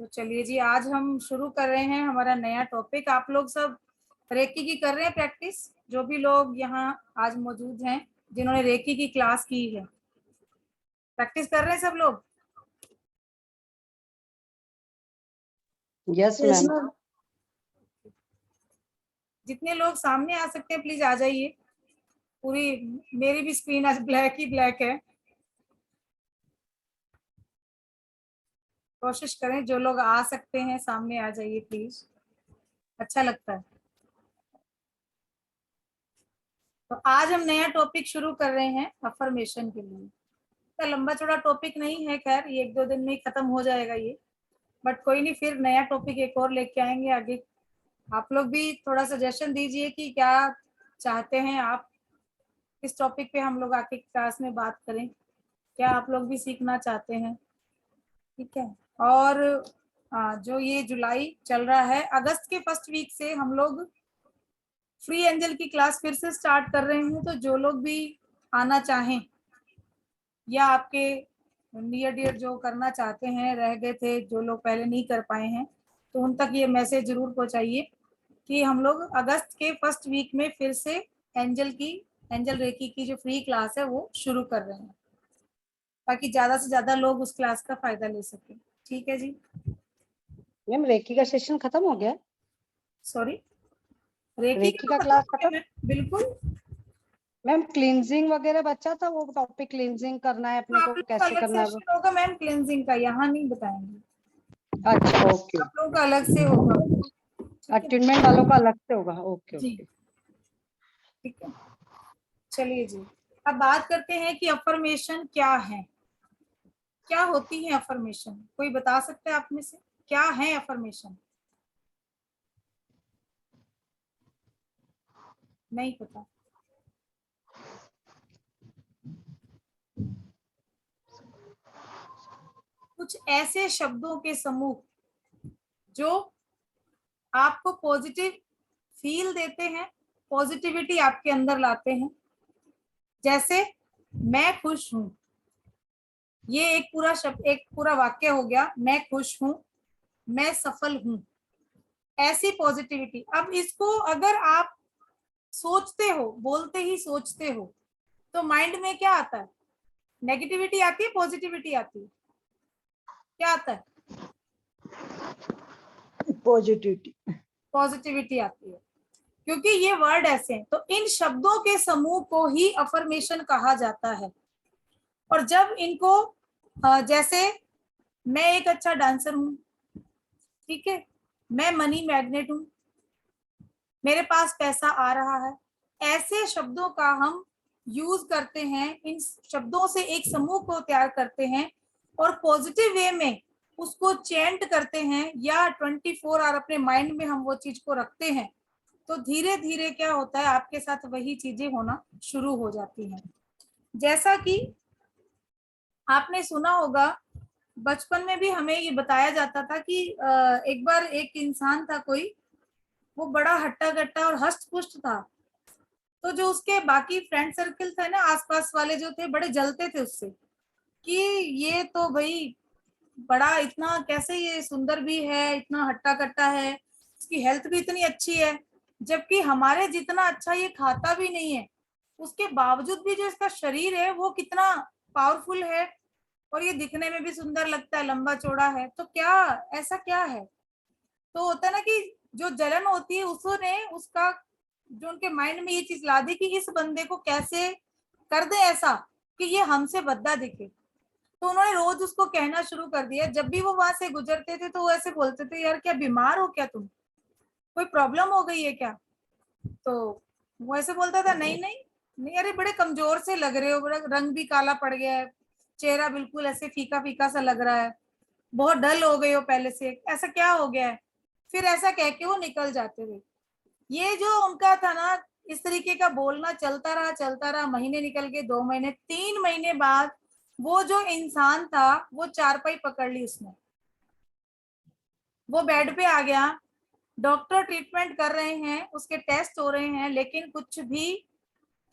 तो चलिए जी, आज हम शुरू कर रहे हैं हमारा नया टॉपिक। आप लोग सब रेकी की कर रहे हैं प्रैक्टिस? जो भी लोग यहाँ आज मौजूद हैं जिन्होंने रेकी की क्लास की है, प्रैक्टिस कर रहे हैं सब लोग? Yes ma'am. जितने लोग सामने आ सकते हैं प्लीज आ जाइए। पूरी मेरी भी स्क्रीन आज ब्लैक ही ब्लैक है। कोशिश करें, जो लोग आ सकते हैं सामने आ जाइए प्लीज, अच्छा लगता है। तो आज हम नया टॉपिक शुरू कर रहे हैं अफर्मेशन के लिए। तो लंबा चौड़ा टॉपिक नहीं है, खैर ये 1-2 दिन में ही खत्म हो जाएगा ये, बट कोई नहीं, फिर नया टॉपिक एक और लेके आएंगे आगे। आप लोग भी थोड़ा सजेशन दीजिए कि क्या चाहते हैं आप, किस टॉपिक पे हम लोग आके क्लास में बात करें, क्या आप लोग भी सीखना चाहते हैं? ठीक है। और जो ये जुलाई चल रहा है, अगस्त के फर्स्ट वीक से हम लोग फ्री एंजल की क्लास फिर से स्टार्ट कर रहे हैं। तो जो लोग भी आना चाहें या आपके नियर डियर जो करना चाहते हैं, रह गए थे जो लोग पहले नहीं कर पाए हैं, तो उन तक ये मैसेज जरूर पहुंचाइए कि हम लोग अगस्त के फर्स्ट वीक में फिर से एंजल रेकी की जो फ्री क्लास है वो शुरू कर रहे हैं, ताकि ज्यादा से ज्यादा लोग उस क्लास का फायदा ले सके। ठीक है जी। मैम रेकी का सेशन खत्म हो गया? सॉरी, रेकी रेकी का का तो क्लास खत्म हो खत्म? गया बिल्कुल। मैम क्लींजिंग वगैरह बचा था, वो टॉपिक क्लींजिंग करना है अपने आप को, लोग का कैसे अलग करना है वो? सेशन होगा मैम क्लेंजिंग का, यहाँ नहीं बताएंगे। अच्छा ओके। आप लोगों का अलग से होगा, ठीक है अटेनमेंट वालों का अलग से होगा। ओके जी। ओके। ठीक है, चलिए जी, अब बात करते हैं कि अफर्मेशन क्या है, क्या होती है अफर्मेशन। कोई बता सकता है आप में से क्या है अफर्मेशन? नहीं पता? कुछ ऐसे शब्दों के समूह जो आपको पॉजिटिव फील देते हैं, पॉजिटिविटी आपके अंदर लाते हैं। जैसे मैं खुश हूं, ये एक पूरा शब्द, एक पूरा वाक्य हो गया, मैं खुश हूं, मैं सफल हूं, ऐसी पॉजिटिविटी। अब इसको अगर आप सोचते हो, बोलते ही सोचते हो, तो माइंड में क्या आता है? नेगेटिविटी आती है, पॉजिटिविटी आती है? क्या आता है? पॉजिटिविटी। पॉजिटिविटी आती है, क्योंकि ये वर्ड ऐसे हैं। तो इन शब्दों के समूह को ही अफर्मेशन कहा जाता है। और जब इनको जैसे मैं एक अच्छा डांसर हूं, ठीक है, मैं मनी मैग्नेट हूं, मेरे पास पैसा आ रहा है, ऐसे शब्दों का हम यूज करते हैं। इन शब्दों से एक समूह को तैयार करते हैं और पॉजिटिव वे में उसको चेंट करते हैं, या 24 आवर अपने माइंड में हम वो चीज को रखते हैं। तो धीरे धीरे क्या होता है, आपके साथ वही चीजें होना शुरू हो जाती हैं। जैसा कि आपने सुना होगा, बचपन में भी हमें ये बताया जाता था कि एक बार एक इंसान था कोई, वो बड़ा हट्टा कट्टा और हष्ट पुष्ट था। तो जो उसके बाकी फ्रेंड सर्कल थे ना, आसपास वाले जो थे, बड़े जलते थे उससे कि ये तो भाई बड़ा, इतना कैसे ये सुंदर भी है, इतना हट्टा कट्टा है, उसकी हेल्थ भी इतनी अच्छी है, जबकि हमारे जितना अच्छा ये खाता भी नहीं है, उसके बावजूद भी जो इसका शरीर है वो कितना पावरफुल है, और ये दिखने में भी सुंदर लगता है, लंबा चौड़ा है। तो क्या, ऐसा क्या है? तो होता है ना कि जो जलन होती है, उसने उसका जो उनके माइंड में ये चीज ला दी कि इस बंदे को कैसे कर दे ऐसा कि ये हमसे भद्दा दिखे। तो उन्होंने रोज उसको कहना शुरू कर दिया। जब भी वो वहां से गुजरते थे तो वो ऐसे बोलते थे, यार क्या बीमार हो क्या तुम, कोई प्रॉब्लम हो गई है क्या? तो वो ऐसे बोलता था, नहीं नहीं नहीं, अरे बड़े कमजोर से लग रहे हो, बड़ा रंग भी काला पड़ गया है, चेहरा बिल्कुल ऐसे फीका फीका सा लग रहा है, बहुत डल हो गई हो पहले से, ऐसा क्या हो गया है? फिर ऐसा कह के वो निकल जाते थे। ये जो उनका था ना, इस तरीके का बोलना चलता रहा। महीने निकल गए, 2 महीने, 3 महीने बाद वो जो इंसान था वो चारपाई पकड़ ली उसने, वो बेड पे आ गया। डॉक्टर ट्रीटमेंट कर रहे हैं, उसके टेस्ट हो रहे हैं, लेकिन कुछ भी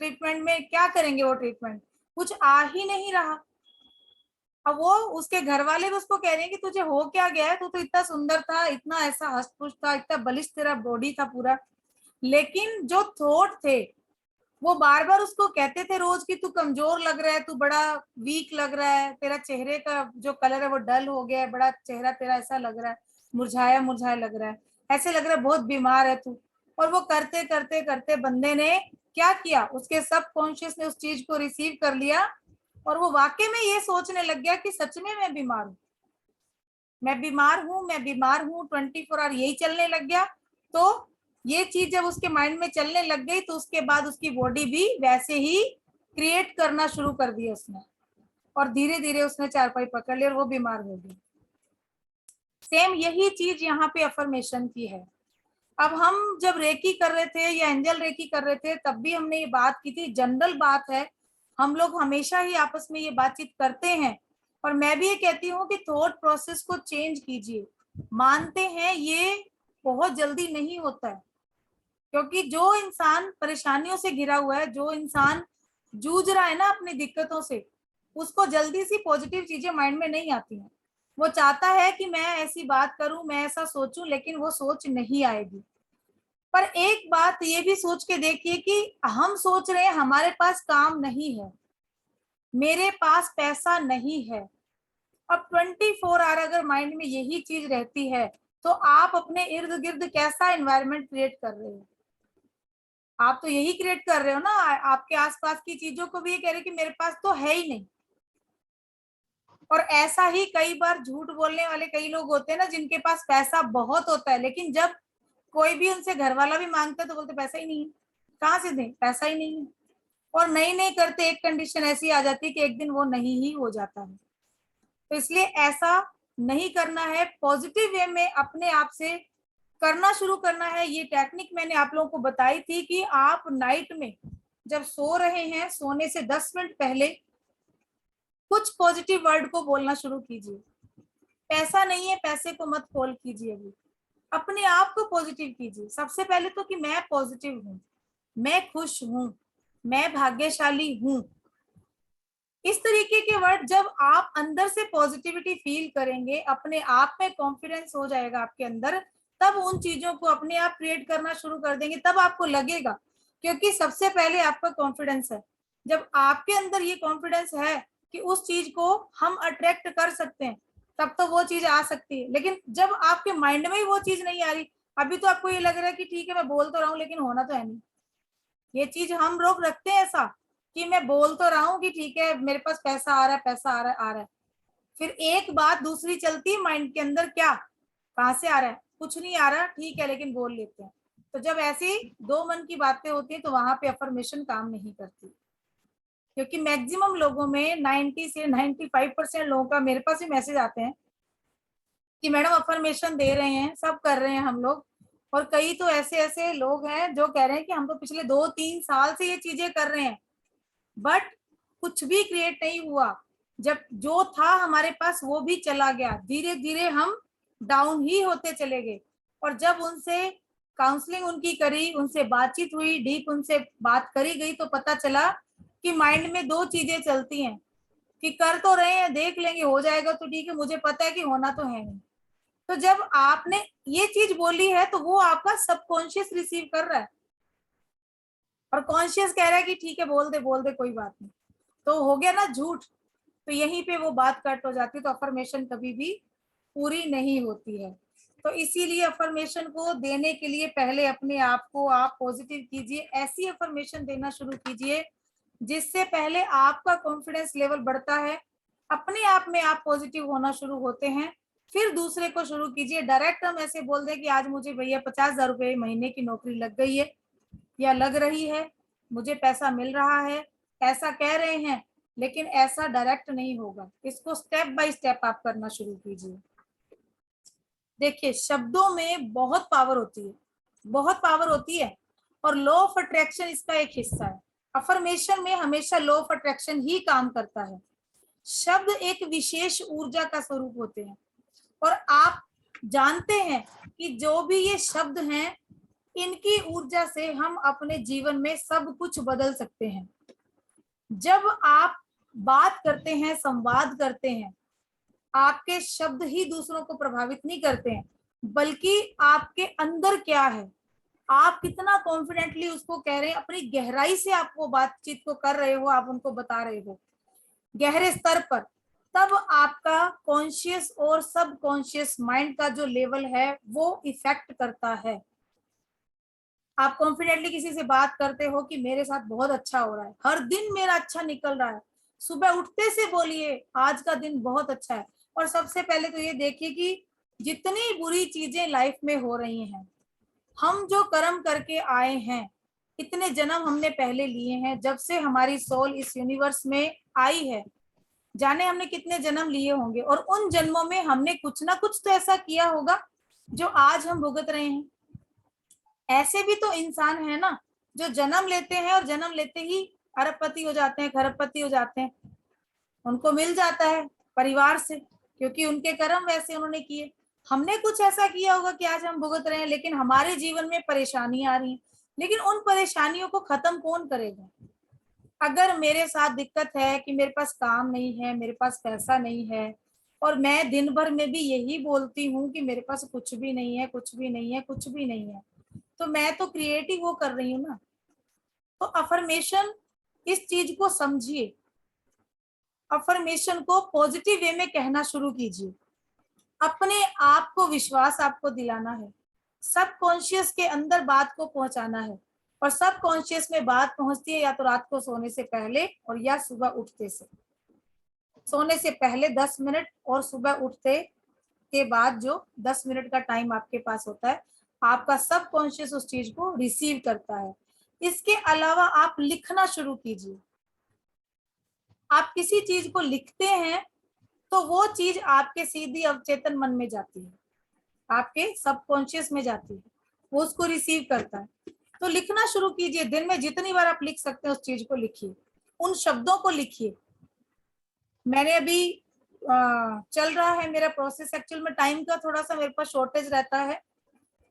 ट्रीटमेंट में क्या करेंगे, वो ट्रीटमेंट कुछ आ ही नहीं रहा। अब वो उसके घर वाले भी उसको कह रहे हैं कि तुझे हो क्या गया है, तू तो इतना सुंदर था, इतना ऐसा हष्ट-पुष्ट था, इतना बलिष्ठ तेरा बॉडी था पूरा, लेकिन जो थॉट थे वो बार बार उसको कहते थे रोज कि तू कमजोर लग रहा है, तू बड़ा वीक लग रहा है, तेरा चेहरे का जो कलर है वो डल हो गया है, बड़ा चेहरा तेरा ऐसा लग रहा है, मुरझाया मुरझाया लग रहा है, ऐसे लग रहा है बहुत बीमार है तू। और वो करते करते करते बंदे ने क्या किया, उसके सब कॉन्शियस ने उस चीज को रिसीव कर लिया और वो वाकई में ये सोचने लग गया कि सच में मैं बीमार हूँ, मैं बीमार हूँ, मैं बीमार हूँ, 24 आवर यही चलने लग गया। तो ये चीज जब उसके माइंड में चलने लग गई तो उसके बाद उसकी बॉडी भी वैसे ही क्रिएट करना शुरू कर दिया उसने, और धीरे धीरे उसने चारपाई पकड़ ली और वो बीमार हो गई। सेम यही चीज यहाँ पे अफर्मेशन की है। अब हम जब रेकी कर रहे थे या एंजल रेकी कर रहे थे तब भी हमने ये बात की थी, जनरल बात है, हम लोग हमेशा ही आपस में ये बातचीत करते हैं। और मैं भी ये कहती हूँ कि थॉट प्रोसेस को चेंज कीजिए। मानते हैं ये बहुत जल्दी नहीं होता है, क्योंकि जो इंसान परेशानियों से घिरा हुआ है, जो इंसान जूझ रहा है ना अपनी दिक्कतों से, उसको जल्दी सी पॉजिटिव चीजें माइंड में नहीं आती हैं। वो चाहता है कि मैं ऐसी बात करूं, मैं ऐसा सोचूं, लेकिन वो सोच नहीं आएगी। पर एक बात ये भी सोच के देखिए कि हम सोच रहे हैं हमारे पास काम नहीं है, मेरे पास पैसा नहीं है। अब 24 आवर अगर माइंड में यही चीज रहती है तो आप अपने इर्द गिर्द कैसा एनवायरनमेंट क्रिएट कर रहे हो? आप तो यही क्रिएट कर रहे हो ना, आपके आसपास की चीजों को भी ये कह रहे कि मेरे पास तो है ही नहीं। और ऐसा ही कई बार झूठ बोलने वाले कई लोग होते हैं ना, जिनके पास पैसा बहुत होता है, लेकिन जब कोई भी उनसे घर वाला भी मांगता है तो बोलते पैसा ही नहीं है, कहाँ से दें, पैसा ही नहीं है। और नहीं नहीं करते एक कंडीशन ऐसी आ जाती है कि एक दिन वो नहीं ही हो जाता है। तो इसलिए ऐसा नहीं करना है, पॉजिटिव वे में अपने आप से करना शुरू करना है। ये टेक्निक मैंने आप लोगों को बताई थी कि आप नाइट में जब सो रहे हैं, सोने से 10 मिनट पहले कुछ पॉजिटिव वर्ड को बोलना शुरू कीजिए। पैसा नहीं है, पैसे को मत कॉल कीजिए, अभी अपने आप को पॉजिटिव कीजिए। सबसे पहले तो कि मैं पॉजिटिव हूँ, मैं खुश हूँ, मैं भाग्यशाली हूँ। इस तरीके के वर्ड जब आप अंदर से पॉजिटिविटी फील करेंगे, अपने आप में कॉन्फिडेंस हो जाएगा आपके अंदर, तब उन चीजों को अपने आप क्रिएट करना शुरू कर देंगे। तब आपको लगेगा, क्योंकि सबसे पहले आपका कॉन्फिडेंस है। जब आपके अंदर ये कॉन्फिडेंस है कि उस चीज को हम अट्रैक्ट कर सकते हैं, तब तो वो चीज आ सकती है। लेकिन जब आपके माइंड में ही वो चीज नहीं आ रही, अभी तो आपको ये लग रहा है कि ठीक है मैं बोल तो रहा हूँ लेकिन होना तो है नहीं। ये चीज हम लोग रखते हैं ऐसा कि मैं बोल तो रहा हूँ कि ठीक है मेरे पास पैसा आ रहा है, पैसा आ रहा है, आ रहा है, फिर एक बात दूसरी चलती है माइंड के अंदर, क्या कहाँ से आ रहा है, कुछ नहीं आ रहा, ठीक है लेकिन बोल लेते हैं। तो जब ऐसी दो मन की बातें होती हैं तो वहां पे अफर्मेशन काम नहीं करती, क्योंकि मैक्सिमम लोगों में 90 से 95% लोगों का मेरे पास भी मैसेज आते हैं कि मैडम अफर्मेशन दे रहे हैं, सब कर रहे हैं हम लोग, और कई तो ऐसे ऐसे लोग हैं जो कह रहे हैं कि हम तो पिछले 2-3 साल से ये चीजें कर रहे हैं, बट कुछ भी क्रिएट नहीं हुआ। जब जो था हमारे पास वो भी चला गया, धीरे धीरे हम डाउन ही होते चले गए। और जब उनसे काउंसलिंग उनकी करी, उनसे बातचीत हुई, डीप उनसे बात करी गई, तो पता चला कि माइंड में दो चीजें चलती हैं कि कर तो रहे हैं, देख लेंगे हो जाएगा तो ठीक है, मुझे पता है कि होना तो है नहीं। तो जब आपने ये चीज बोली है तो वो आपका सबकॉन्शियस रिसीव कर रहा है, और कॉन्शियस कह रहा है कि ठीक है बोल दे कोई बात नहीं, तो हो गया ना झूठ। तो यहीं पे वो बात कट हो जाती है। तो अफर्मेशन कभी भी पूरी नहीं होती है। तो इसीलिए अफर्मेशन को देने के लिए पहले अपने आप को आप पॉजिटिव कीजिए, ऐसी अफर्मेशन देना शुरू कीजिए जिससे पहले आपका कॉन्फिडेंस लेवल बढ़ता है, अपने आप में आप पॉजिटिव होना शुरू होते हैं। फिर दूसरे को शुरू कीजिए। डायरेक्ट हम ऐसे बोल दें कि आज मुझे भैया 50,000 रुपये महीने की नौकरी लग गई है या लग रही है, मुझे पैसा मिल रहा है, ऐसा कह रहे हैं, लेकिन ऐसा डायरेक्ट नहीं होगा। इसको स्टेप बाय स्टेप आप करना शुरू कीजिए। देखिए शब्दों में बहुत पावर होती है, बहुत पावर होती है, और लॉ ऑफ अट्रैक्शन इसका एक हिस्सा है। अफर्मेशन में हमेशा लॉ ऑफ अट्रैक्शन ही काम करता है। शब्द एक विशेष ऊर्जा का स्वरूप होते हैं, और आप जानते हैं कि जो भी ये शब्द हैं, इनकी ऊर्जा से हम अपने जीवन में सब कुछ बदल सकते हैं। जब आप बात करते हैं, संवाद करते हैं, आपके शब्द ही दूसरों को प्रभावित नहीं करते हैं, बल्कि आपके अंदर क्या है, आप कितना कॉन्फिडेंटली उसको कह रहे हैं, अपनी गहराई से आप वो बातचीत को कर रहे हो, आप उनको बता रहे हो गहरे स्तर पर, तब आपका कॉन्शियस और सब कॉन्शियस माइंड का जो लेवल है वो इफेक्ट करता है। आप कॉन्फिडेंटली किसी से बात करते हो कि मेरे साथ बहुत अच्छा हो रहा है, हर दिन मेरा अच्छा निकल रहा है, सुबह उठते से बोलिए आज का दिन बहुत अच्छा है। और सबसे पहले तो ये देखिए कि जितनी बुरी चीजें लाइफ में हो रही हैं, हम जो कर्म करके आए हैं, इतने जन्म हमने पहले लिए हैं, जब से हमारी सोल इस यूनिवर्स में आई है, जाने हमने कितने जन्म लिए होंगे, और उन जन्मों में हमने कुछ ना कुछ तो ऐसा किया होगा जो आज हम भुगत रहे हैं। ऐसे भी तो इंसान है ना जो जन्म लेते हैं और जन्म लेते ही अरबपति हो जाते हैं, खरबपति हो जाते हैं, उनको मिल जाता है परिवार से, क्योंकि उनके कर्म वैसे उन्होंने किए। हमने कुछ ऐसा किया होगा कि आज हम भुगत रहे हैं, लेकिन हमारे जीवन में परेशानियां आ रही हैं, लेकिन उन परेशानियों को खत्म कौन करेगा? अगर मेरे साथ दिक्कत है कि मेरे पास काम नहीं है, मेरे पास पैसा नहीं है, और मैं दिन भर में भी यही बोलती हूँ कि मेरे पास कुछ भी नहीं है, कुछ भी नहीं है, कुछ भी नहीं है, तो मैं तो क्रिएट ही वो कर रही हूँ ना। तो अफर्मेशन, इस चीज को समझिए, अफर्मेशन को पॉजिटिव वे में कहना शुरू कीजिए, अपने आप को विश्वास आपको दिलाना है, सब कॉन्शियस के अंदर बात को पहुंचाना है, और सब कॉन्शियस में बात पहुंचती है या तो रात को सोने से पहले और या सुबह उठते से। सोने से पहले 10 मिनट और सुबह उठते के बाद जो 10 मिनट का टाइम आपके पास होता है, आपका सब कॉन्शियस उस चीज को रिसीव करता है। इसके अलावा आप लिखना शुरू कीजिए। आप किसी चीज को लिखते हैं तो वो चीज आपके सीधी अवचेतन मन में जाती है, आपके सबकॉन्शियस में जाती है, वो उसको रिसीव करता है। तो लिखना शुरू कीजिए, दिन में जितनी बार आप लिख सकते हैं उस चीज को लिखिए, उन शब्दों को लिखिए। मैंने अभी चल रहा है मेरा प्रोसेस, एक्चुअल में टाइम का थोड़ा सा मेरे पास शॉर्टेज रहता है,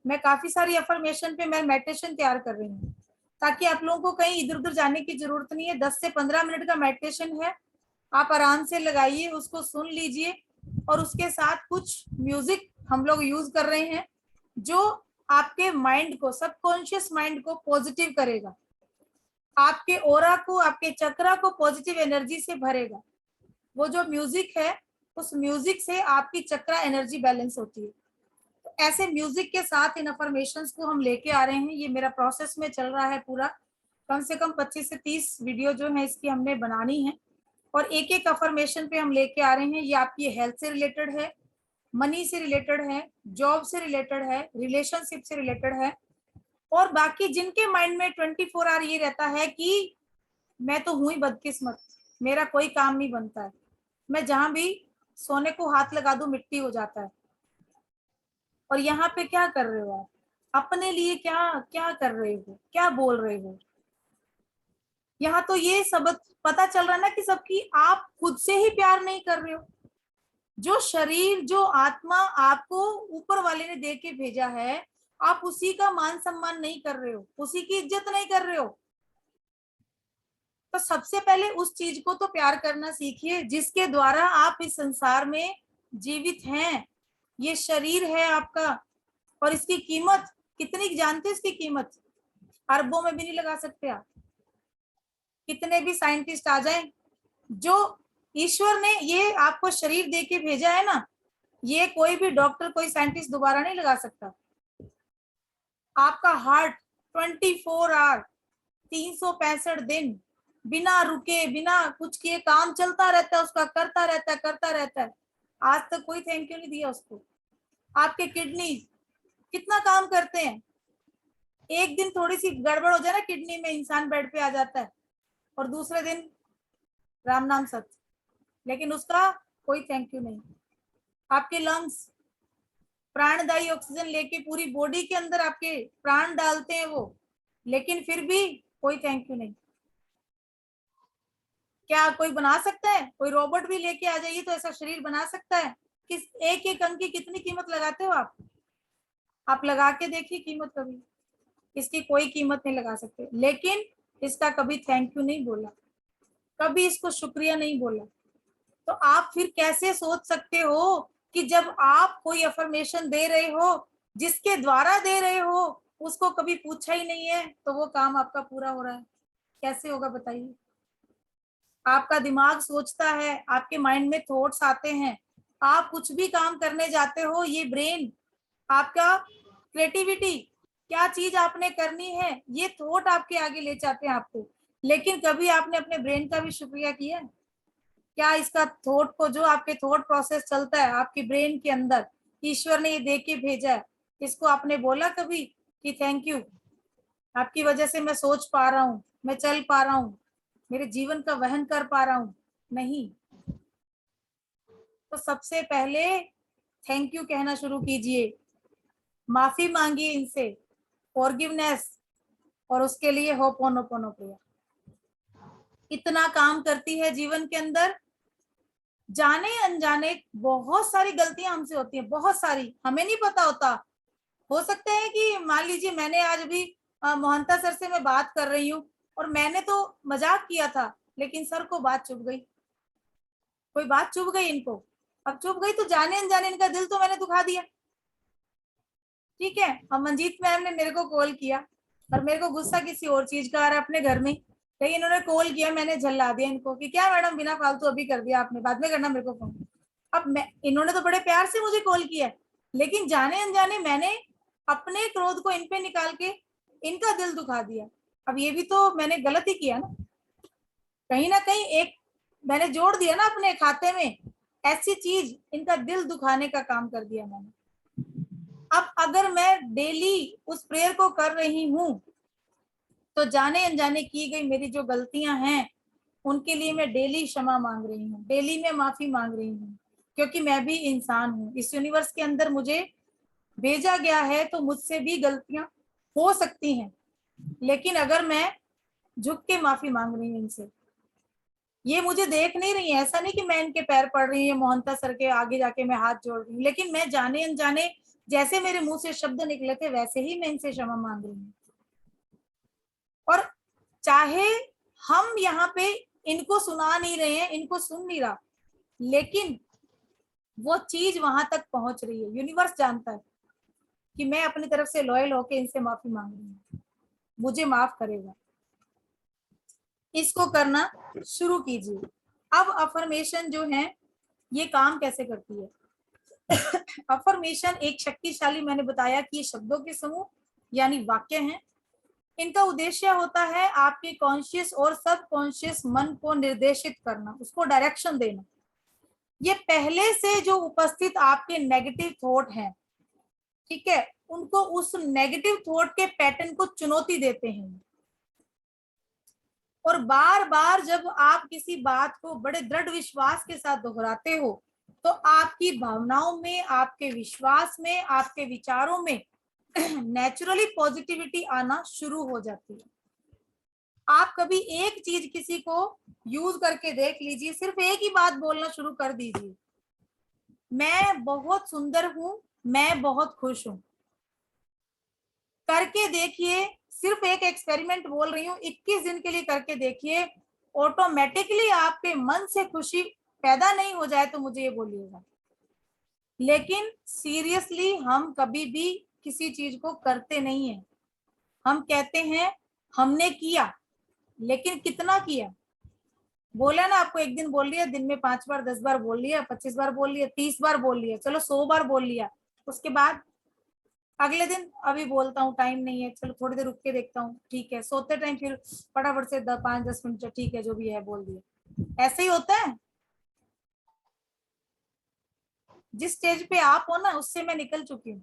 मैं काफी सारी अफर्मेशन पे मैं मेडिटेशन तैयार कर रही हूँ, ताकि आप लोगों को कहीं इधर उधर जाने की जरूरत नहीं है। 10 से 15 मिनट का मेडिटेशन है, आप आराम से लगाइए, उसको सुन लीजिए, और उसके साथ कुछ म्यूजिक हम लोग यूज कर रहे हैं जो आपके माइंड को, सबकॉन्शियस माइंड को पॉजिटिव करेगा, आपके ओरा को, आपके चक्रा को पॉजिटिव एनर्जी से भरेगा। वो जो म्यूजिक है, उस म्यूजिक से आपकी चक्रा एनर्जी बैलेंस होती है। तो ऐसे म्यूजिक के साथ इन अफर्मेशंस को हम लेके आ रहे हैं, ये मेरा प्रोसेस में चल रहा है पूरा, कम से कम 25 से 30 वीडियो जो है इसकी हमने बनानी है, और एक एक अफर्मेशन पे हम लेके आ रहे हैं। ये आपकी हेल्थ से रिलेटेड है, मनी से रिलेटेड है, जॉब से रिलेटेड है, रिलेशनशिप से रिलेटेड है, और बाकी जिनके माइंड में 24 आवर ये रहता है कि मैं तो हूं ही बदकिस्मत, मेरा कोई काम नहीं बनता है, मैं जहां भी सोने को हाथ लगा दूं मिट्टी हो जाता है। और यहाँ पे क्या कर रहे हो आप अपने लिए, क्या क्या कर रहे हो, क्या बोल रहे हो? यहाँ तो ये सबक पता चल रहा है ना कि सबकी आप खुद से ही प्यार नहीं कर रहे हो। जो शरीर, जो आत्मा आपको ऊपर वाले ने दे के भेजा है, आप उसी का मान सम्मान नहीं कर रहे हो, उसी की इज्जत नहीं कर रहे हो। तो सबसे पहले उस चीज को तो प्यार करना सीखिए जिसके द्वारा आप इस संसार में जीवित हैं। ये शरीर है आपका, और इसकी कीमत कितनी जानते हैं? इसकी कीमत अरबों में भी नहीं लगा सकते आप। कितने भी साइंटिस्ट आ जाएं, जो ईश्वर ने ये आपको शरीर दे के भेजा है ना, ये कोई भी डॉक्टर, कोई साइंटिस्ट दोबारा नहीं लगा सकता। आपका हार्ट 24 आवर 365 दिन बिना रुके, बिना कुछ किए काम चलता रहता है, उसका करता रहता है, करता रहता है। आज तक कोई थैंक यू नहीं दिया उसको। आपके किडनी कितना काम करते हैं, एक दिन थोड़ी सी गड़बड़ हो जाए ना किडनी में, इंसान बेड पे आ जाता है, और दूसरे दिन राम नाम सत्य, लेकिन उसका कोई थैंक यू नहीं। आपके लंग्स प्राणदायी ऑक्सीजन लेके पूरी बॉडी के अंदर आपके प्राण डालते हैं वो, लेकिन फिर भी कोई थैंक यू नहीं। क्या कोई बना सकता है? कोई रोबोट भी लेके आ जाइए तो ऐसा शरीर बना सकता है? किस एक एक अंग की कितनी कीमत लगाते हो आप लगा के देखिए कीमत, कभी इसकी कोई कीमत नहीं लगा सकते, लेकिन इसका कभी थैंक यू नहीं बोला। कभी इसको शुक्रिया नहीं बोला, तो आप फिर कैसे सोच सकते हो कि जब आप कोई अफर्मेशन दे रहे हो, जिसके द्वारा दे रहे हो उसको कभी पूछा ही नहीं है, तो वो काम आपका पूरा हो रहा है? कैसे होगा बताइए? आपका दिमाग सोचता है, आपके माइंड में थॉट्स आते हैं, आप कुछ भी काम करने जाते हो, ये ब्रेन आपका क्रिएटिविटी, क्या चीज आपने करनी है, ये थॉट आपके आगे ले जाते हैं आपको। लेकिन कभी आपने अपने ब्रेन का भी शुक्रिया किया? क्या इसका थॉट को, जो आपके थॉट प्रोसेस चलता है आपके ब्रेन के अंदर, ईश्वर ने ये दे के भेजा है, इसको आपने बोला कभी कि थैंक यू, आपकी वजह से मैं सोच पा रहा हूँ, मैं चल पा रहा हूँ, मेरे जीवन का वहन कर पा रहा हूँ? नहीं। तो सबसे पहले थैंक यू कहना शुरू कीजिए, माफी मांगिए इनसे, फॉरगिवनेस, और उसके लिए होपोनोपोनो प्रेयर इतना काम करती है जीवन के अंदर। जाने अनजाने बहुत सारी गलतियां हमसे होती हैं, बहुत सारी, हमें नहीं पता होता। हो सकता है कि मान लीजिए मैंने आज भी मोहंता सर से मैं बात कर रही हूँ और मैंने तो मजाक किया था, लेकिन सर को बात चुभ गई, कोई बात चुभ गई इनको, अब चुभ गई तो जाने अनजाने इनका दिल तो मैंने दुखा दिया। ठीक है, अब मंजीत मैम ने मेरे को कॉल किया और मेरे को गुस्सा किसी और चीज का आ रहा है अपने घर में, लेकिन इन्होंने कॉल किया, मैंने झल्ला दिया इनको कि क्या मैडम बिना फालतू अभी कर दिया आपने, बाद में करना मेरे को फोन। अब मैं, इन्होंने तो बड़े प्यार से मुझे कॉल किया, लेकिन जाने अनजाने मैंने अपने क्रोध को इन पे निकाल के इनका दिल दुखा दिया। अब ये भी तो मैंने गलत ही किया ना, कहीं ना कहीं एक मैंने जोड़ दिया ना अपने खाते में, ऐसी चीज इनका दिल दुखाने का काम कर दिया मैंने। अब अगर मैं डेली उस प्रेयर को कर रही हूँ, तो जाने अनजाने की गई मेरी जो गलतियां हैं उनके लिए मैं डेली क्षमा मांग रही हूँ, डेली मैं माफी मांग रही हूँ, क्योंकि मैं भी इंसान हूँ, इस यूनिवर्स के अंदर मुझे भेजा गया है, तो मुझसे भी गलतियां हो सकती हैं। लेकिन अगर मैं झुक के माफी मांग रही हूँ इनसे, ये मुझे देख नहीं रही है, ऐसा नहीं कि मैं इनके पैर पड़ रही हूँ, मोहंता सर के आगे जाके मैं हाथ जोड़ रही हूँ, लेकिन मैं जाने अनजाने जैसे मेरे मुंह से शब्द निकले थे वैसे ही मैं इनसे क्षमा मांग रही हूँ। और चाहे हम यहाँ पे इनको सुना नहीं रहे हैं, इनको सुन नहीं रहा, लेकिन वो चीज वहां तक पहुंच रही है, यूनिवर्स जानता है कि मैं अपनी तरफ से लॉयल होके इनसे माफी मांग रही हूँ, मुझे माफ करेगा। इसको करना शुरू कीजिए। अब अफर्मेशन जो है ये काम कैसे करती है? अफर्मेशन एक शक्तिशाली, मैंने बताया कि ये शब्दों के समूह यानी वाक्य हैं। इनका उद्देश्य होता है आपके कॉन्शियस और सबकॉन्शियस मन को निर्देशित करना, उसको डायरेक्शन देना। ये पहले से जो उपस्थित आपके नेगेटिव थॉट हैं, ठीक है, उनको, उस नेगेटिव थॉट के पैटर्न को चुनौती देते हैं। और बार बार जब आप किसी बात को बड़े दृढ़ विश्वास के साथ दोहराते हो, तो आपकी भावनाओं में, आपके विश्वास में, आपके विचारों में नेचुरली पॉजिटिविटी आना शुरू हो जाती है। आप कभी एक चीज किसी को यूज करके देख लीजिए, सिर्फ एक ही बात बोलना शुरू कर दीजिए, मैं बहुत सुंदर हूं, मैं बहुत खुश हूं। करके देखिए, सिर्फ एक एक्सपेरिमेंट बोल रही हूँ, 21 दिन के लिए करके देखिए, ऑटोमेटिकली आपके मन से खुशी पैदा नहीं हो जाए तो मुझे ये बोलिएगा। लेकिन सीरियसली हम कभी भी किसी चीज को करते नहीं है, हम कहते हैं हमने किया, लेकिन कितना किया? बोला ना आपको, एक दिन बोल लिया, दिन में 5 बार, 10 बार बोल लिया, 25 बार बोल लिया, 30 बार बोल लिया, चलो 100 बार बोल लिया, उसके बाद अगले दिन अभी बोलता हूँ टाइम नहीं है, चलो थोड़ी देर रुक के देखता हूँ, ठीक है, सोते टाइम फिर फटाफट से 5-10 मिनट, ठीक है जो भी है बोल दिया। ऐसे ही होता है। जिस स्टेज पे आप हो ना, उससे मैं निकल चुकी हूँ,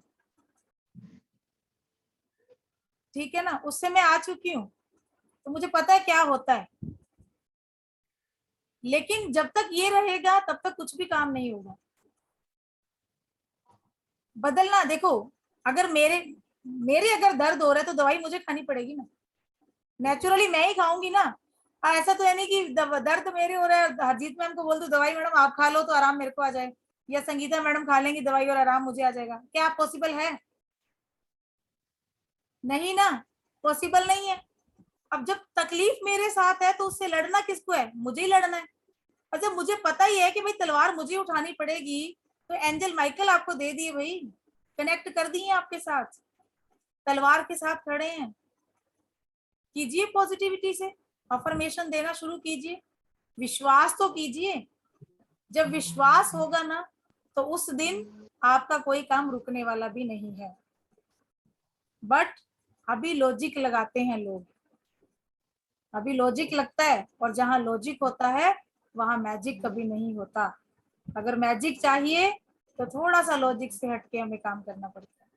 ठीक है ना, उससे मैं आ चुकी हूँ, तो मुझे पता है क्या होता है। लेकिन जब तक ये रहेगा तब तक कुछ भी काम नहीं होगा। बदलना देखो, अगर मेरे मेरे अगर दर्द हो रहा है तो दवाई मुझे खानी पड़ेगी ना, नेचुरली मैं ही खाऊंगी ना। ऐसा तो है नहीं कि दर्द मेरे हो रहा है, हरजीत मैम को बोल दो दवाई मैडम आप खा लो तो आराम मेरे को आ जाए, या संगीता मैडम खा लेंगी दवाई और आराम मुझे आ जाएगा, क्या पॉसिबल है? नहीं ना, पॉसिबल नहीं है। अब जब तकलीफ मेरे साथ है तो उससे लड़ना किसको है? मुझे ही लड़ना है। और जब मुझे पता ही है कि भाई तलवार मुझे उठानी पड़ेगी, तो एंजल माइकल आपको दे दिए भाई, कनेक्ट कर दिए आपके साथ, तलवार के साथ खड़े हैं। कीजिए पॉजिटिविटी से, अफर्मेशन देना शुरू कीजिए, विश्वास तो कीजिए। जब विश्वास होगा ना, तो उस दिन आपका कोई काम रुकने वाला भी नहीं है। बट अभी लॉजिक लगाते हैं लोग, अभी लॉजिक लगता है, और जहां लॉजिक होता है वहां मैजिक कभी नहीं होता। अगर मैजिक चाहिए तो थोड़ा सा लॉजिक से हटके हमें काम करना पड़ता है,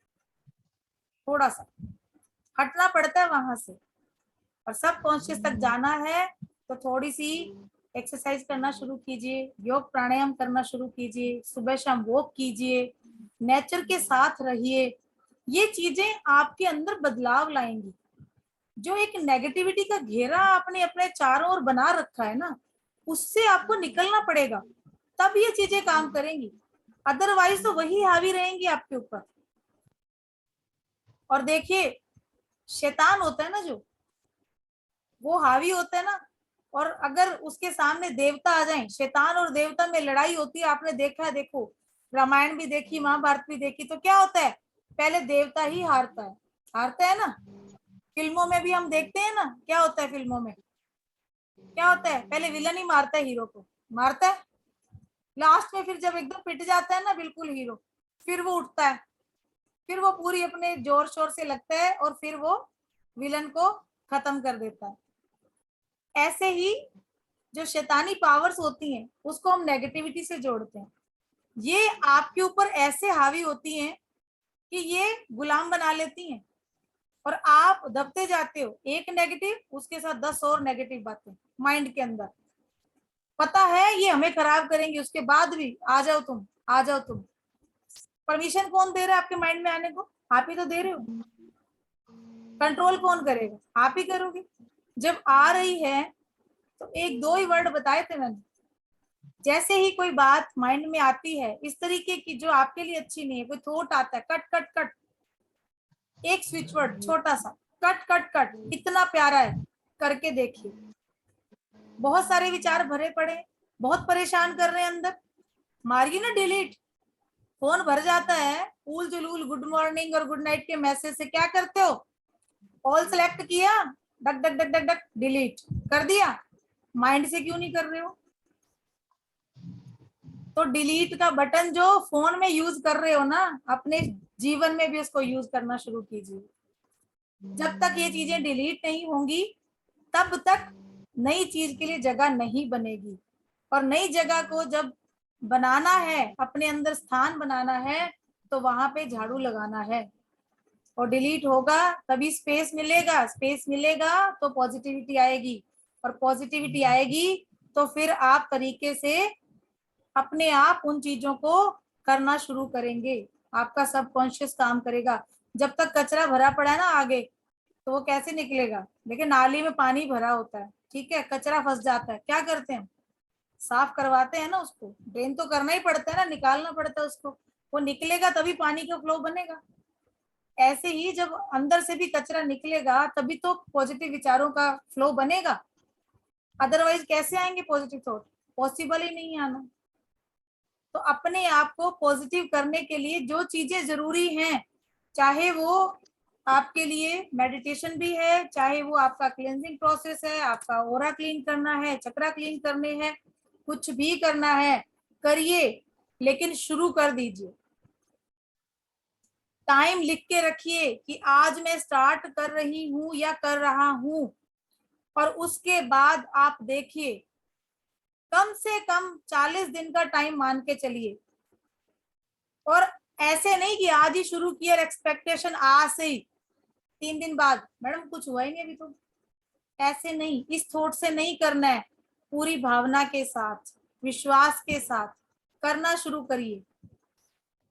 थोड़ा सा हटना पड़ता है वहां से। और सब कॉन्शियस तक जाना है तो थोड़ी सी एक्सरसाइज करना शुरू कीजिए, योग प्राणायाम करना शुरू कीजिए, सुबह शाम वॉक कीजिए, नेचर के साथ रहिए। ये चीजें आपके अंदर बदलाव लाएंगी। जो एक नेगेटिविटी का घेरा आपने अपने चारों ओर बना रखा है ना, उससे आपको निकलना पड़ेगा, तब ये चीजें काम करेंगी। अदरवाइज तो वही हावी रहेंगी आपके ऊपर। और देखिए, शैतान होता है ना जो, वो हावी होता है ना, और अगर उसके सामने देवता आ जाएं, शैतान और देवता में लड़ाई होती है, आपने देखा है, देखो रामायण भी देखी, महाभारत भी देखी, तो क्या होता है, पहले देवता ही हारता है ना। फिल्मों में भी हम देखते हैं ना, क्या होता है फिल्मों में, क्या होता है, पहले विलन ही मारता है हीरो को, मारता है, लास्ट में फिर जब एकदम पिट जाता है ना बिल्कुल हीरो, फिर वो उठता है, फिर वो पूरी अपने जोर शोर से लगता है, और फिर वो विलन को खत्म कर देता है। ऐसे ही जो शैतानी पावर्स होती हैं, उसको हम नेगेटिविटी से जोड़ते हैं। ये आपके ऊपर ऐसे हावी होती हैं कि ये गुलाम बना लेती हैं, और आप दबते जाते हो, एक नेगेटिव उसके साथ 10 और नेगेटिव बातें माइंड के अंदर। पता है ये हमें खराब करेंगे, उसके बाद भी आ जाओ तुम, आ जाओ तुम। परमिशन कौन दे रहा है आपके माइंड में आने को? आप ही तो दे रहे हो। कंट्रोल कौन करेगा? आप ही करोगे। जब आ रही है तो एक दो ही वर्ड बताए थे मैंने, जैसे ही कोई बात माइंड में आती है इस तरीके की जो आपके लिए अच्छी नहीं है, कोई थॉट आता है, कट कट कट, एक स्विच वर्ड छोटा सा, कट कट कट, इतना प्यारा है, करके देखिए। बहुत सारे विचार भरे पड़े, बहुत परेशान कर रहे हैं अंदर, मारिए ना डिलीट। फोन भर जाता है उल जुलूल गुड मॉर्निंग और गुड नाइट के मैसेज से, क्या करते हो, ऑल सेलेक्ट किया, duck duck duck duck duck delete कर दिया। माइंड से क्यों नहीं कर रहे हो? तो डिलीट का बटन जो फोन में यूज कर रहे हो ना, अपने जीवन में भी उसको यूज करना शुरू कीजिए। जब तक ये चीजें डिलीट नहीं होंगी, तब तक नई चीज के लिए जगह नहीं बनेगी। और नई जगह को जब बनाना है, अपने अंदर स्थान बनाना है, तो वहां पे झाड़ू लगाना है। और डिलीट होगा तभी स्पेस मिलेगा, स्पेस मिलेगा तो पॉजिटिविटी आएगी, और पॉजिटिविटी आएगी तो फिर आप तरीके से अपने आप उन चीजों को करना शुरू करेंगे। आपका सबकॉन्शियस काम करेगा। जब तक कचरा भरा पड़ा है ना आगे, तो वो कैसे निकलेगा? देखिए नाली में पानी भरा होता है, ठीक है, कचरा फंस जाता है, क्या करते हैं, साफ करवाते हैं ना उसको, ड्रेन तो करना ही पड़ता है ना, निकालना पड़ता है उसको, वो निकलेगा तभी पानी का फ्लो बनेगा। ऐसे ही जब अंदर से भी कचरा निकलेगा तभी तो पॉजिटिव विचारों का फ्लो बनेगा। अदरवाइज कैसे आएंगे पॉजिटिव थॉट? पॉसिबल ही नहीं आना। तो अपने आप को पॉजिटिव करने के लिए जो चीजें जरूरी हैं, चाहे वो आपके लिए मेडिटेशन भी है, चाहे वो आपका क्लींजिंग प्रोसेस है, आपका ओरा क्लीन करना है, चक्रा क्लीन करने हैं, कुछ भी करना है करिए, लेकिन शुरू कर दीजिए। टाइम लिख के रखिए कि आज मैं स्टार्ट कर रही हूं या कर रहा हूं, और उसके बाद आप देखिए, कम से कम 40 दिन का टाइम मान के चलिए। और ऐसे नहीं कि आज ही शुरू किया, एक्सपेक्टेशन आज से ही 3 दिन बाद मैडम कुछ हुआ ही नहीं अभी तो, ऐसे नहीं, इस थॉट से नहीं करना है। पूरी भावना के साथ, विश्वास के साथ करना शुरू करिए।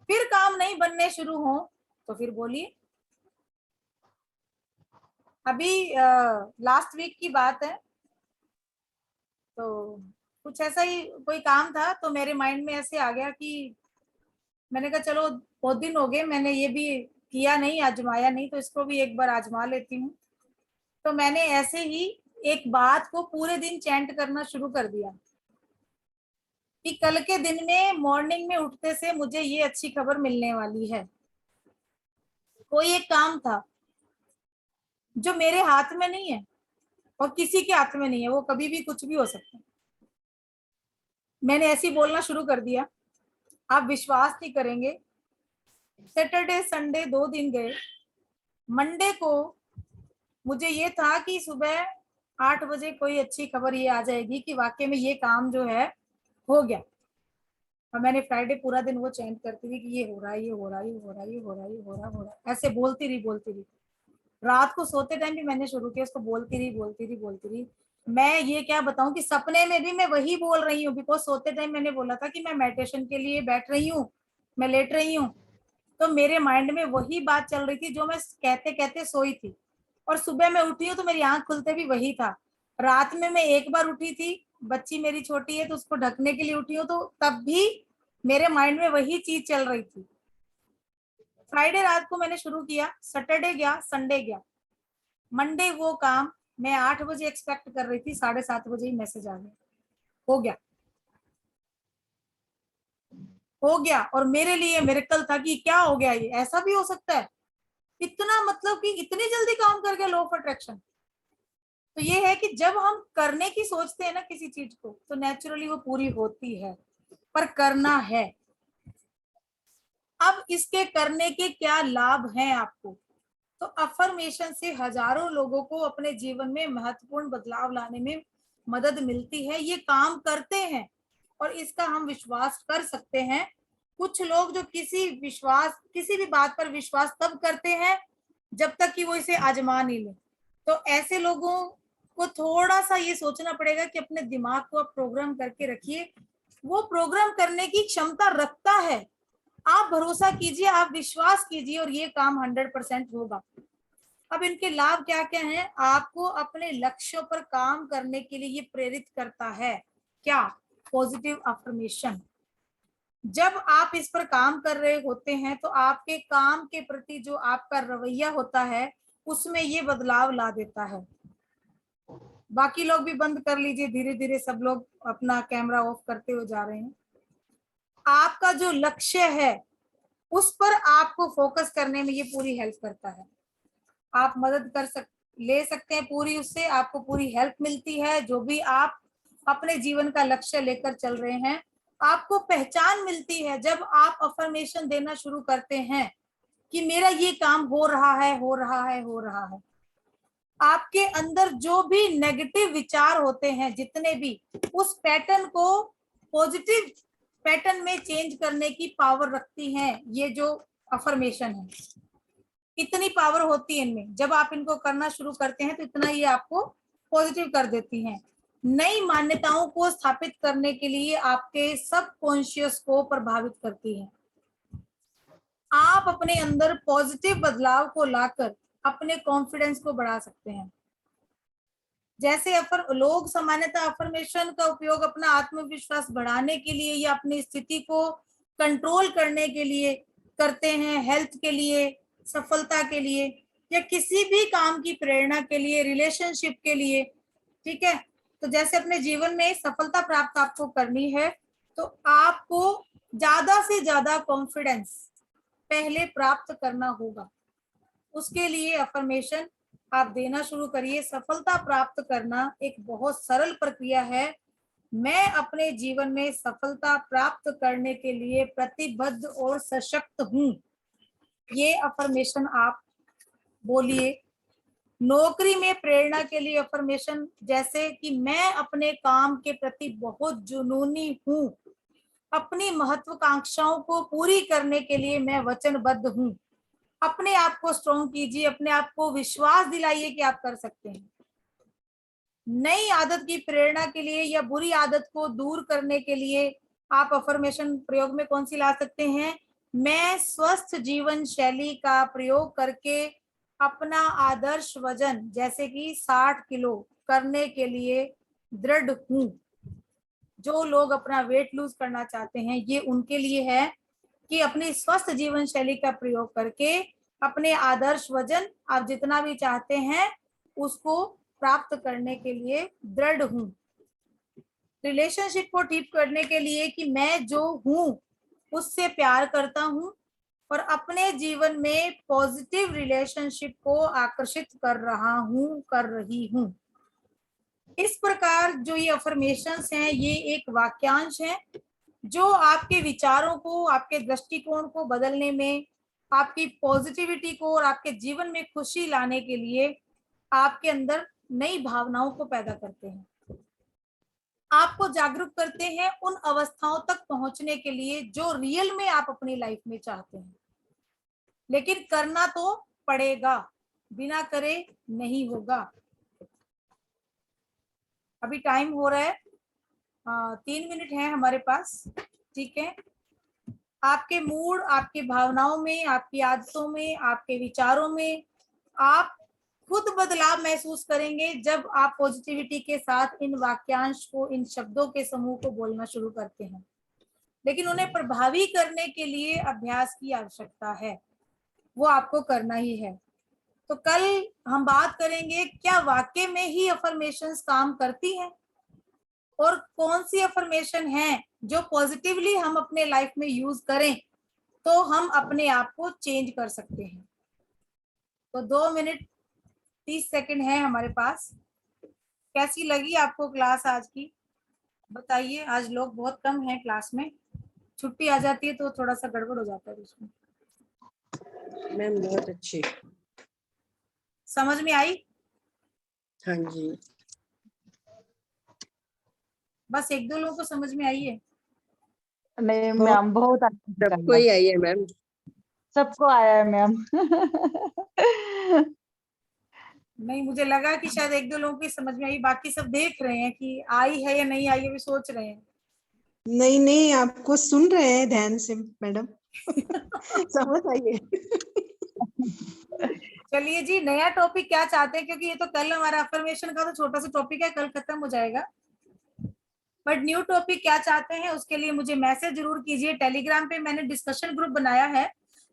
फिर काम नहीं बनने शुरू हो तो फिर बोलिए। अभी लास्ट वीक की बात है, तो कुछ ऐसा ही कोई काम था, तो मेरे माइंड में ऐसे आ गया कि मैंने कहा चलो बहुत दिन हो गए मैंने ये भी किया नहीं, आजमाया नहीं, तो इसको भी एक बार आजमा लेती हूँ। तो मैंने ऐसे ही एक बात को पूरे दिन चैंट करना शुरू कर दिया कि कल के दिन में मॉर्निंग में उठते से मुझे ये अच्छी खबर मिलने वाली है। कोई एक काम था जो मेरे हाथ में नहीं है और किसी के हाथ में नहीं है, वो कभी भी कुछ भी हो सकता है। मैंने ऐसे ही बोलना शुरू कर दिया, आप विश्वास नहीं करेंगे। सैटरडे संडे 2 दिन गए। मंडे को मुझे ये था कि सुबह 8 बजे कोई अच्छी खबर ये आ जाएगी कि वाकई में ये काम जो है हो गया। और मैंने फ्राइडे पूरा दिन वो चैंट करती थी कि ये हो रहा है, ये हो रहा है, ये हो रहा है, ये हो रहा है, ये हो रहा है, ऐसे बोलती रही। रात को सोते टाइम भी मैंने शुरू किया, इसको बोलती रही। मैं ये क्या बताऊं कि सपने में भी मैं वही बोल रही हूँ, बिकॉज सोते टाइम मैंने बोला था कि मैं मेडिटेशन के लिए बैठ रही हूँ, मैं लेट रही हूँ। तो मेरे माइंड में वही बात चल रही थी जो मैं कहते कहते सोई थी, और सुबह मैं उठी हूँ तो मेरी आंख खुलते भी वही था। रात में मैं एक बार उठी थी, बच्ची मेरी छोटी है तो उसको ढकने के लिए उठी हूँ, तो तब भी मेरे माइंड में वही चीज चल रही थी। फ्राइडे रात को मैंने शुरू किया, सैटरडे गया, संडे गया, मंडे वो काम मैं 8 बजे एक्सपेक्ट कर रही थी, 7:30 बजे ही मैसेज आ गया, हो गया। और मेरे लिए मिरेकल था कि क्या हो गया, ये ऐसा भी हो सकता है, इतना मतलब कि इतनी जल्दी काम कर गया लॉ ऑफ अट्रैक्शन। तो ये है कि जब हम करने की सोचते हैं ना किसी चीज को, तो नेचुरली वो पूरी होती है, पर करना है। अब इसके करने के क्या लाभ हैं आपको? तो अफर्मेशन से हजारों लोगों को अपने जीवन में महत्वपूर्ण बदलाव लाने में मदद मिलती है। ये काम करते हैं और इसका हम विश्वास कर सकते हैं। कुछ लोग जो किसी भी बात पर विश्वास तब करते हैं जब तक कि वो इसे आजमा नहीं ले। तो ऐसे लोगों को थोड़ा सा ये सोचना पड़ेगा कि अपने दिमाग को आप प्रोग्राम करके रखिए, वो प्रोग्राम करने की क्षमता रखता है। आप भरोसा कीजिए, आप विश्वास कीजिए और ये काम 100% होगा। अब इनके लाभ क्या क्या हैं? आपको अपने लक्ष्यों पर काम करने के लिए ये प्रेरित करता है। क्या? Positive affirmation. जब आप इस पर काम कर रहे होते हैं तो आपके काम के प्रति जो आपका रवैया होता है उसमें ये बदलाव ला देता है। बाकी लोग भी बंद कर लीजिए, धीरे धीरे सब लोग अपना कैमरा ऑफ करते हुए जा रहे हैं। आपका जो लक्ष्य है उस पर आपको फोकस करने में ये पूरी हेल्प करता है। आप मदद ले सकते हैं पूरी, उससे आपको पूरी हेल्प मिलती है। जो भी आप अपने जीवन का लक्ष्य लेकर चल रहे हैं, आपको पहचान मिलती है जब आप अफर्मेशन देना शुरू करते हैं कि मेरा ये काम हो रहा है, हो रहा है, हो रहा है। आपके अंदर जो भी नेगेटिव विचार होते हैं जितने भी, उस पैटर्न को पॉजिटिव पैटर्न में चेंज करने की पावर रखती हैं ये जो अफर्मेशन है। इतनी पावर होती है इनमें, जब आप इनको करना शुरू करते हैं तो इतना ये आपको पॉजिटिव कर देती हैं। नई मान्यताओं को स्थापित करने के लिए आपके सबकॉन्शियस को प्रभावित करती है। आप अपने अंदर पॉजिटिव बदलाव को लाकर अपने कॉन्फिडेंस को बढ़ा सकते हैं। जैसे लोग सामान्यतः अफर्मेशन का उपयोग अपना आत्मविश्वास बढ़ाने के लिए या अपनी स्थिति को कंट्रोल करने के लिए करते हैं, हेल्थ के लिए, सफलता के लिए, या किसी भी काम की प्रेरणा के लिए, रिलेशनशिप के लिए। ठीक है, तो जैसे अपने जीवन में सफलता प्राप्त आपको करनी है तो आपको ज्यादा से ज्यादा कॉन्फिडेंस पहले प्राप्त करना होगा। उसके लिए अफर्मेशन आप देना शुरू करिए। सफलता प्राप्त करना एक बहुत सरल प्रक्रिया है। मैं अपने जीवन में सफलता प्राप्त करने के लिए प्रतिबद्ध और सशक्त हूँ, ये अफर्मेशन आप बोलिए। नौकरी में प्रेरणा के लिए अफर्मेशन जैसे कि मैं अपने काम के प्रति बहुत जुनूनी हूँ, अपनी महत्वाकांक्षाओं को पूरी करने के लिए मैं वचनबद्ध हूँ। अपने आप को स्ट्रॉन्ग कीजिए, अपने आप को विश्वास दिलाइए कि आप कर सकते हैं। नई आदत की प्रेरणा के लिए या बुरी आदत को दूर करने के लिए आप अफर्मेशन प्रयोग में कौन सी ला सकते हैं? मैं स्वस्थ जीवन शैली का प्रयोग करके अपना आदर्श वजन जैसे कि 60 किलो करने के लिए दृढ़ हूं। जो लोग अपना वेट लूज करना चाहते हैं ये उनके लिए है कि अपनी स्वस्थ जीवन शैली का प्रयोग करके अपने आदर्श वजन आप जितना भी चाहते हैं उसको प्राप्त करने के लिए दृढ़ हूं। रिलेशनशिप को ठीक करने के लिए कि मैं जो हूं उससे प्यार करता हूं और अपने जीवन में पॉजिटिव रिलेशनशिप को आकर्षित कर रहा हूं, कर रही हूं। इस प्रकार जो ये अफर्मेशंस हैं, ये एक वाक्यांश है जो आपके विचारों को, आपके दृष्टिकोण को बदलने में, आपकी पॉजिटिविटी को और आपके जीवन में खुशी लाने के लिए आपके अंदर नई भावनाओं को पैदा करते हैं, आपको जागरूक करते हैं उन अवस्थाओं तक पहुंचने के लिए जो रियल में आप अपनी लाइफ में चाहते हैं। लेकिन करना तो पड़ेगा, बिना करे नहीं होगा। अभी टाइम हो रहा है 3 मिनट है हमारे पास, ठीक है। आपके मूड, आपकी भावनाओं में, आपकी आदतों में, आपके विचारों में आप खुद बदलाव महसूस करेंगे जब आप पॉजिटिविटी के साथ इन वाक्यांश को, इन शब्दों के समूह को बोलना शुरू करते हैं। लेकिन उन्हें प्रभावी करने के लिए अभ्यास की आवश्यकता है, वो आपको करना ही है। तो कल हम बात करेंगे क्या वाकई में ही अफर्मेशंस काम करती हैं और कौन सी अफर्मेशन है जो पॉजिटिवली हम अपने लाइफ में यूज करें तो हम अपने आप को चेंज कर सकते हैं। तो 2 मिनट 30 सेकंड है हमारे पास। कैसी लगी आपको क्लास आज की, बताइए। आज लोग बहुत कम हैं क्लास में, छुट्टी आ जाती है तो थोड़ा सा गड़बड़ हो जाता है उसमें। मैम बहुत अच्छी, समझ में आई? हाँ जी। बस 1-2 लोगों को समझ में आई है? नहीं मैम, बहुत अच्छा सबको ही आई है मैम। सबको आया है मैम। नहीं, मुझे लगा कि शायद 1-2 लोगों की समझ में आई, बाकी सब देख रहे हैं कि आई है या नहीं आई है, भी सोच रहे हैं। नहीं नहीं, आपको सुन रहे हैं ध्यान से मैडम। समझ आइए। चलिए जी, नया टॉपिक क्या चाहते हैं, क्योंकि ये तो कल हमारा अफर्मेशन का तो छोटा सा टॉपिक है, कल खत्म हो जाएगा। बट न्यू टॉपिक क्या चाहते हैं उसके लिए मुझे मैसेज जरूर कीजिए। टेलीग्राम पे मैंने डिस्कशन ग्रुप बनाया है,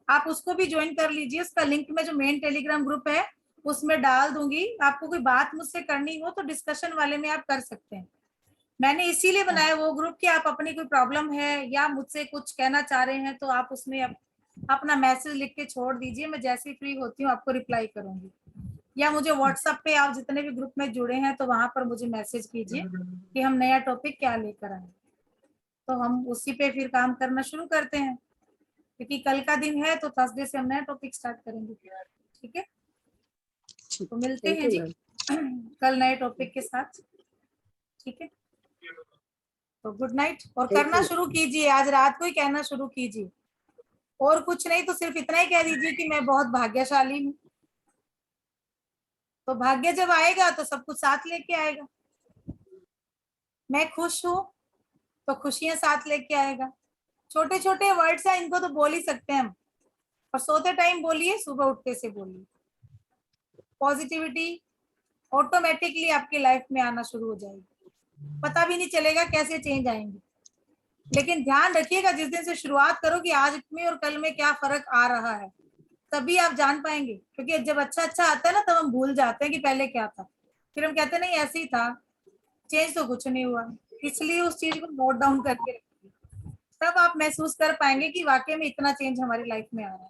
आप उसको भी ज्वाइन कर लीजिए। उसका लिंक मैं जो मेन टेलीग्राम ग्रुप है उसमें डाल दूंगी। आपको कोई बात मुझसे करनी हो तो डिस्कशन वाले में आप कर सकते हैं। मैंने इसीलिए बनाया वो ग्रुप कि आप अपनी कोई प्रॉब्लम है या मुझसे कुछ कहना चाह रहे हैं तो आप उसमें अपना मैसेज लिख के छोड़ दीजिए। मैं जैसे ही फ्री होती हूँ आपको रिप्लाई करूंगी, या मुझे व्हाट्सएप पे आप जितने भी ग्रुप में जुड़े हैं तो वहां पर मुझे मैसेज कीजिए कि हम नया टॉपिक क्या लेकर आए, तो हम उसी पे फिर काम करना शुरू करते हैं। क्योंकि कल का दिन है तो थर्सडे से हम नया टॉपिक स्टार्ट करेंगे, ठीक है। तो मिलते हैं जी कल नए टॉपिक के साथ, ठीक है। तो गुड नाइट, और करना शुरू कीजिए, आज रात को ही कहना शुरू कीजिए, और कुछ नहीं तो सिर्फ इतना ही कह दीजिए कि मैं बहुत भाग्यशाली हूँ। तो भाग्य जब आएगा तो सब कुछ साथ लेके आएगा। मैं खुश हूँ तो खुशियां साथ लेके आएगा। छोटे छोटे वर्ड्स हैं, इनको तो बोल ही सकते हैं हम, और सोते टाइम बोलिए, सुबह उठते से बोलिए। पॉजिटिविटी ऑटोमेटिकली आपकी लाइफ में आना शुरू हो जाएगी, पता भी नहीं चलेगा कैसे चेंज आएंगे। लेकिन ध्यान रखिएगा, जिस दिन से शुरुआत करोगे आज में और कल में क्या फर्क आ रहा है, तभी आप जान पाएंगे। क्योंकि जब अच्छा अच्छा आता है ना तब हम भूल जाते हैं कि पहले क्या था, फिर हम कहते हैं नहीं ऐसे ही था, चेंज तो कुछ नहीं हुआ। इसलिए उस चीज को नोट डाउन करके रखिए, तब आप महसूस कर पाएंगे कि वाकई में इतना चेंज हमारी लाइफ में आ रहा है।